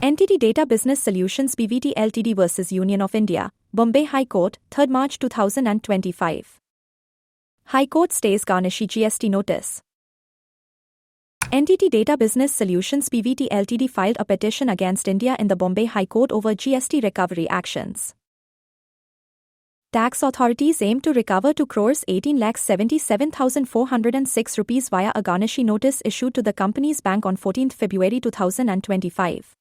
Entity Data Business Solutions BVT Ltd vs Union of India, Bombay High Court, 3 March 2025. High Court stays Garnishee GST Notice. Entity Data Business Solutions BVT Ltd filed a petition against India in the Bombay High Court over GST recovery actions. Tax authorities aim to recover 2,18,77,406 rupees via a Garnishee notice issued to the company's bank on 14 February 2025.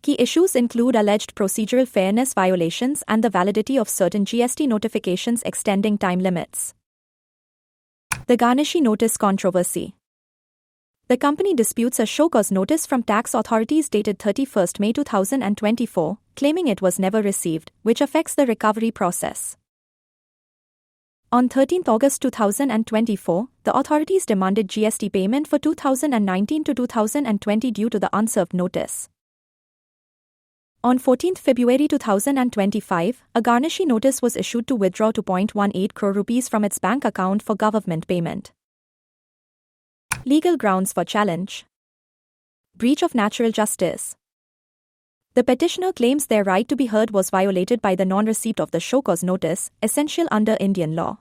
Key issues include alleged procedural fairness violations and the validity of certain GST notifications extending time limits. The Garnishee Notice controversy. The company disputes a show cause notice from tax authorities dated 31 May 2024, claiming it was never received, which affects the recovery process. On 13 August 2024, the authorities demanded GST payment for 2019 to 2020 due to the unserved notice. On 14 February 2025, a Garnishee notice was issued to withdraw 2.18 crore rupees from its bank account for government payment. Legal grounds for challenge. Breach of natural justice. The petitioner claims their right to be heard was violated by the non-receipt of the show cause notice, essential under Indian law.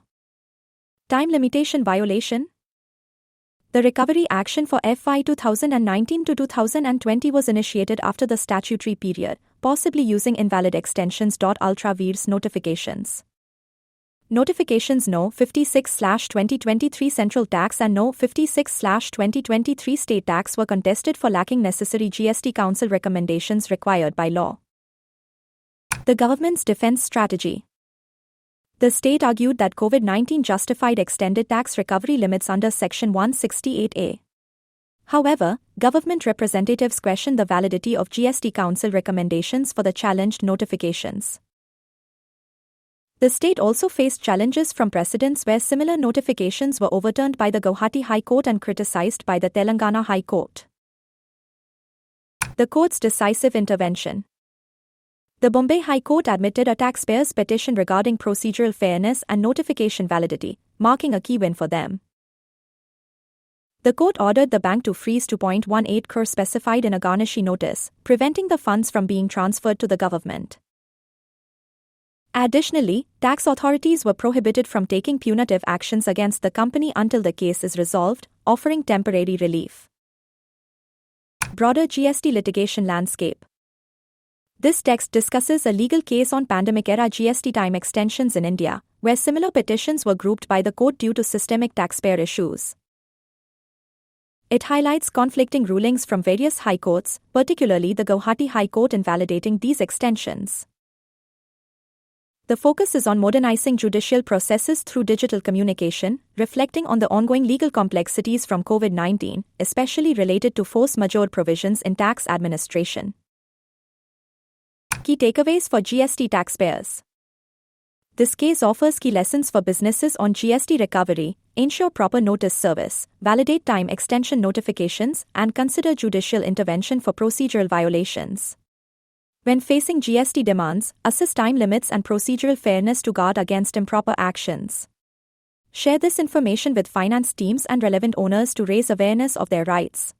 Time limitation violation. The recovery action for FY 2019 to 2020 was initiated after the statutory period, possibly using invalid extensions. Ultravir's notifications. Notifications No. 56/2023 Central Tax and No. 56/2023 State Tax were contested for lacking necessary GST Council recommendations required by law. The government's defense strategy. The state argued that COVID-19 justified extended tax recovery limits under Section 168A. However, government representatives questioned the validity of GST Council recommendations for the challenged notifications. The state also faced challenges from precedents where similar notifications were overturned by the Guwahati High Court and criticized by the Telangana High Court. The court's decisive intervention. The Bombay High Court admitted a taxpayer's petition regarding procedural fairness and notification validity, marking a key win for them. The court ordered the bank to freeze 2.18 crore specified in a Garnishee notice, preventing the funds from being transferred to the government. Additionally, tax authorities were prohibited from taking punitive actions against the company until the case is resolved, offering temporary relief. Broader GST litigation landscape. This text discusses a legal case on pandemic-era GST time extensions in India, where similar petitions were grouped by the court due to systemic taxpayer issues. It highlights conflicting rulings from various high courts, particularly the Guwahati High Court invalidating these extensions. The focus is on modernizing judicial processes through digital communication, reflecting on the ongoing legal complexities from COVID-19, especially related to force majeure provisions in tax administration. Key takeaways for GST taxpayers. This case offers key lessons for businesses on GST recovery: ensure proper notice service, validate time extension notifications, and consider judicial intervention for procedural violations. When facing GST demands, assess time limits and procedural fairness to guard against improper actions. Share this information with finance teams and relevant owners to raise awareness of their rights.